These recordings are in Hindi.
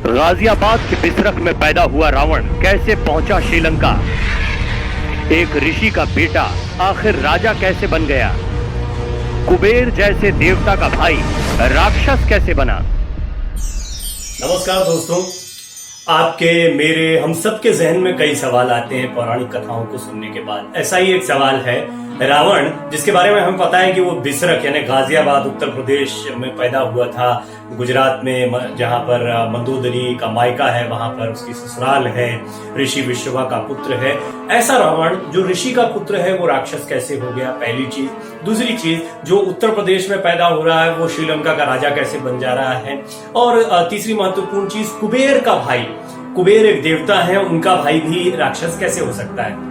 गाजियाबाद के बिसरख में पैदा हुआ रावण कैसे पहुंचा श्रीलंका? एक ऋषि का बेटा आखिर राजा कैसे बन गया? कुबेर जैसे देवता का भाई राक्षस कैसे बना? नमस्कार दोस्तों, आपके मेरे हम सब के जहन में कई सवाल आते हैं पौराणिक कथाओं को सुनने के बाद। ऐसा ही एक सवाल है रावण, जिसके बारे में हमें पता है कि वो बिसरख यानी गाजियाबाद उत्तर प्रदेश में पैदा हुआ था। गुजरात में जहां पर मंदोदरी का मायका है, वहां पर उसकी ससुराल है। ऋषि विश्रवा का पुत्र है। ऐसा रावण जो ऋषि का पुत्र है वो राक्षस कैसे हो गया, पहली चीज। दूसरी चीज, जो उत्तर प्रदेश में पैदा हो रहा है वो श्रीलंका का राजा कैसे बन जा रहा है। और तीसरी महत्वपूर्ण चीज, कुबेर का भाई, कुबेर एक देवता है, उनका भाई भी राक्षस कैसे हो सकता है?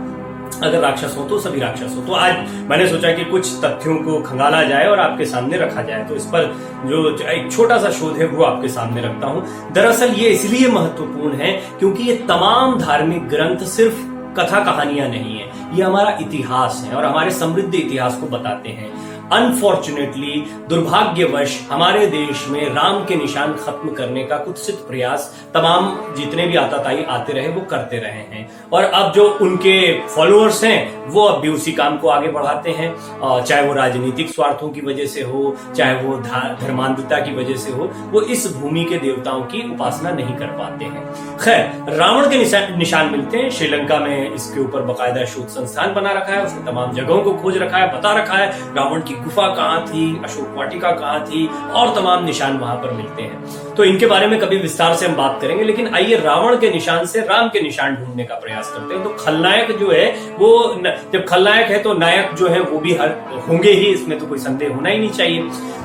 अगर राक्षस हो तो सभी राक्षस हो। तो आज मैंने सोचा कि कुछ तथ्यों को खंगाला जाए और आपके सामने रखा जाए। तो इस पर जो एक छोटा सा शोध है वो आपके सामने रखता हूं। दरअसल ये इसलिए महत्वपूर्ण है क्योंकि ये तमाम धार्मिक ग्रंथ सिर्फ कथा कहानियां नहीं है, ये हमारा इतिहास है और हमारे समृद्ध इतिहास को बताते हैं। अनफॉर्चुनेटली, दुर्भाग्यवश हमारे देश में राम के निशान खत्म करने का कुत्सित प्रयास तमाम जितने भी आताताई आते रहे वो करते रहे हैं। और अब जो उनके फॉलोअर्स हैं वो अब भी उसी काम को आगे बढ़ाते हैं, चाहे वो राजनीतिक स्वार्थों की वजह से हो, चाहे वो धर्मांधता की वजह से हो, वो इस भूमि के देवताओं की उपासना नहीं कर पाते हैं। खैर, रावण के निशान मिलते हैं श्रीलंका में। इसके ऊपर बाकायदा शोध संस्थान बना रखा है, उसने तमाम जगहों को खोज रखा है, बता रखा है रावण की गुफा कहाँ थी, अशोक वाटिका कहाँ थी, और तमाम निशान वहां पर मिलते हैं। तो इनके बारे में कभी विस्तार से हम बात करेंगे, लेकिन आइए रावण के निशान से राम के निशान ढूंढने का प्रयास करते हैं। तो खलनायक जो है वो, जब खलनायक है तो नायक जो है वो भी होंगे ही, इसमें तो कोई संदेह होना ही नहीं चाहिए।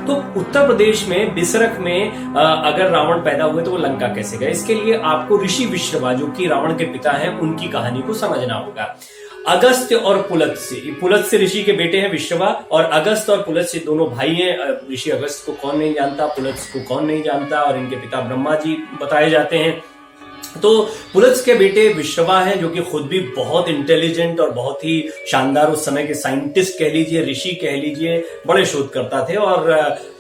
तो उत्तर प्रदेश में बिसरख में अगर रावण पैदा हुए तो वो लंका कैसे गए? इसके लिए आपको ऋषि विश्रवा, जो कि रावण के पिता हैं, उनकी कहानी को समझना होगा। अगस्त्य और पुलत्स्य ऋषि के बेटे हैं विश्रवा, और अगस्त्य और पुलत्स्य दोनों भाई हैं। ऋषि अगस्त्य को कौन नहीं जानता, पुलत्स्य को कौन नहीं जानता, और इनके पिता ब्रह्मा जी बताए जाते हैं। तो पुलत्स्य के बेटे विश्रवा हैं, जो कि खुद भी बहुत इंटेलिजेंट और बहुत ही शानदार, उस समय के साइंटिस्ट कह लीजिए, ऋषि कह लीजिए, बड़े शोधकर्ता थे। और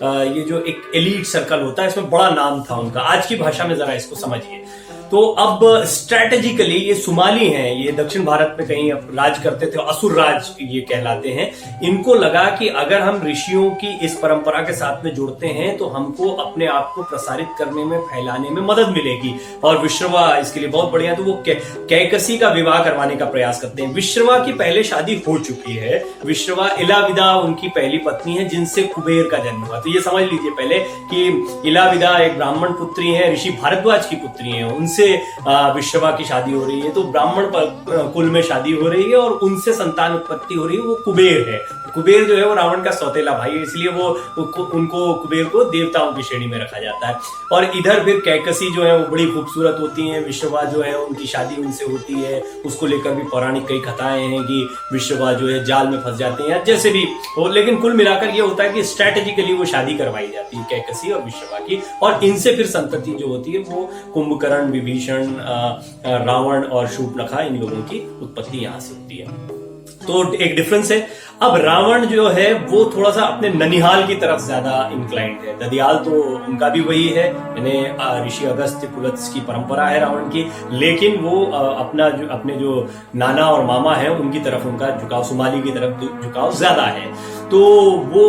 ये जो एक एलीट सर्कल होता है, इसमें बड़ा नाम था उनका। आज की भाषा में जरा इसको समझिए। तो अब स्ट्रैटेजिकली ये सुमाली हैं, ये दक्षिण भारत में कहीं राज करते थे, असुर राज ये कहलाते हैं। इनको लगा कि अगर हम ऋषियों की इस परंपरा के साथ में जुड़ते हैं तो हमको अपने आप को प्रसारित करने में, फैलाने में मदद मिलेगी। और विश्रवा इसके लिए बहुत बढ़िया, तो वो कैकसी का विवाह करवाने का प्रयास करते हैं। विश्रवा की पहले शादी हो चुकी है। विश्रवा इलाविदा उनकी पहली पत्नी है, जिनसे कुबेर का जन्म हुआ। तो ये समझ लीजिए पहले कि इलाविदा एक ब्राह्मण पुत्री है, ऋषि भारद्वाज की पुत्री है, उनसे विश्रवा की शादी हो रही है। तो ब्राह्मण कुल में शादी हो रही है और उनसे संतान उत्पत्ति हो रही है, वो कुबेर है। कुबेर जो है वो रावण का सौतेला भाई है, इसलिए उनको कुबेर को देवताओं की श्रेणी में रखा जाता है। और इधर फिर कैकसी जो है वो बड़ी खूबसूरत होती हैं। विश्रवा जो है उनकी शादी उनसे होती है, उसको लेकर भी पौराणिक कई कथाएं हैं कि विश्रवा जो है जाल में फंस जाते हैं, जैसे भी हो। लेकिन कुल मिलाकर ये होता है कि स्ट्रैटेजिकली वो शादी करवाई जाती है कैकसी और विश्रवा की, और इनसे फिर संतति जो होती है वो कुंभकर्ण, विभीषण, रावण और शूर्पणखा, इन लोगों की उत्पत्ति यहां से होती है। तो एक डिफरेंस है। अब रावण जो है वो थोड़ा सा अपने ननिहाल की तरफ ज्यादा इंक्लाइंड है। ददियाल तो उनका भी वही है, यानी ऋषि अगस्त्य पुलत्स्य की परंपरा है रावण की, लेकिन वो अपने जो नाना और मामा है उनकी तरफ उनका झुकाव, सुमाली की तरफ झुकाव ज्यादा है। तो वो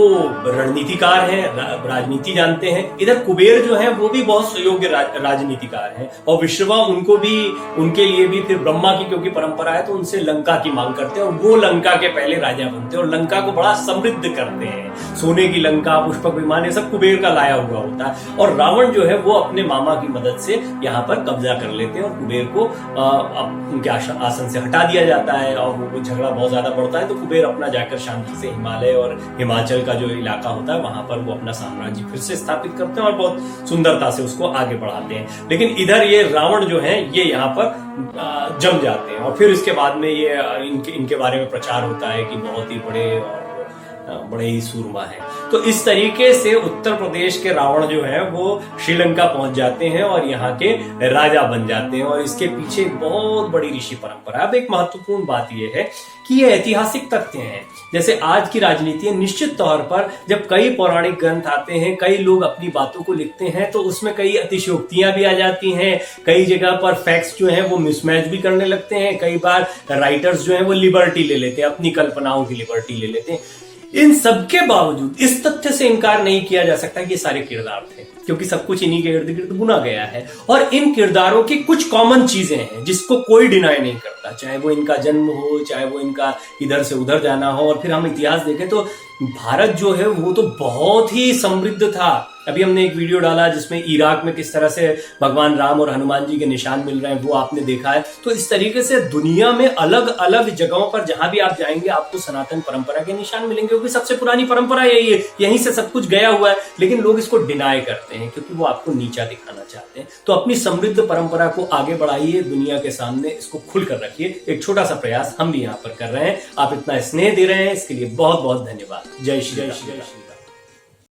रणनीतिकार है, राजनीति जानते हैं। इधर कुबेर जो है वो भी बहुत सुयोग्य राजनीतिकार है, और विश्रवा उनके लिए भी फिर ब्रह्मा की क्योंकि परंपरा है तो उनसे लंका की मांग करते हैं, और वो लंका के पहले राजा बनते हैं और लंका को बड़ा समृद्ध करते हैं। सोने की लंका, पुष्पक विमान, ये सब कुबेर का लाया हुआ होता है। और रावण जो है वो अपने मामा की मदद से यहाँ पर कब्जा कर लेते हैं और कुबेर को उनके आसन से हटा दिया जाता है, और वो झगड़ा बहुत ज्यादा बढ़ता है। तो कुबेर अपना जाकर शांति से हिमालय और हिमाचल का जो इलाका होता है वहां पर वो अपना साम्राज्य फिर से स्थापित करते हैं और बहुत सुंदरता से उसको आगे बढ़ाते हैं। लेकिन इधर ये रावण जो है ये यहाँ पर जम जाते हैं, और फिर इसके बाद में ये इनके बारे में प्रचार होता है कि बहुत ही बड़े और बड़े ही सूरमा हैं। तो इस तरीके से उत्तर प्रदेश के रावण जो है वो श्रीलंका पहुंच जाते हैं और यहाँ के राजा बन जाते हैं, और इसके पीछे एक बहुत बड़ी ऋषि परंपरा। अब एक महत्वपूर्ण बात यह है कि ये ऐतिहासिक तथ्य हैं। जैसे आज की राजनीति है, निश्चित तौर पर जब कई पौराणिक ग्रंथ आते हैं, कई लोग अपनी बातों को लिखते हैं, तो उसमें कई अतिशयोक्तियां भी आ जाती हैं, कई जगह पर फैक्ट्स जो हैं वो मिसमैच भी करने लगते हैं, कई बार राइटर्स जो हैं वो लिबर्टी ले लेते हैं, अपनी कल्पनाओं की लिबर्टी ले लेते हैं। इन सबके बावजूद इस तथ्य से इनकार नहीं किया जा सकता कि ये सारे किरदार थे, क्योंकि सब कुछ इन्हीं के इर्द गिर्द बुना गया है, और इन किरदारों की कुछ कॉमन चीजें हैं जिसको कोई डिनाई नहीं करता, चाहे वो इनका जन्म हो, चाहे वो इनका इधर से उधर जाना हो। और फिर हम इतिहास देखें तो भारत जो है वो तो बहुत ही समृद्ध था। अभी हमने एक वीडियो डाला जिसमें इराक में किस तरह से भगवान राम और हनुमान जी के निशान मिल रहे हैं, वो आपने देखा है। तो इस तरीके से दुनिया में अलग अलग जगहों पर जहां भी आप जाएंगे आपको सनातन परंपरा के निशान मिलेंगे, क्योंकि सबसे पुरानी परंपरा यही है, यहीं से सब कुछ गया हुआ है। लेकिन लोग इसको डिनाई करते हैं क्योंकि वो आपको नीचा दिखाना चाहते हैं। तो अपनी समृद्ध परंपरा को आगे बढ़ाइए, दुनिया के सामने इसको खुलकर रखिए। एक छोटा सा प्रयास हम भी यहाँ पर कर रहे हैं। आप इतना स्नेह दे रहे हैं, इसके लिए बहुत बहुत धन्यवाद। जय श्री राम।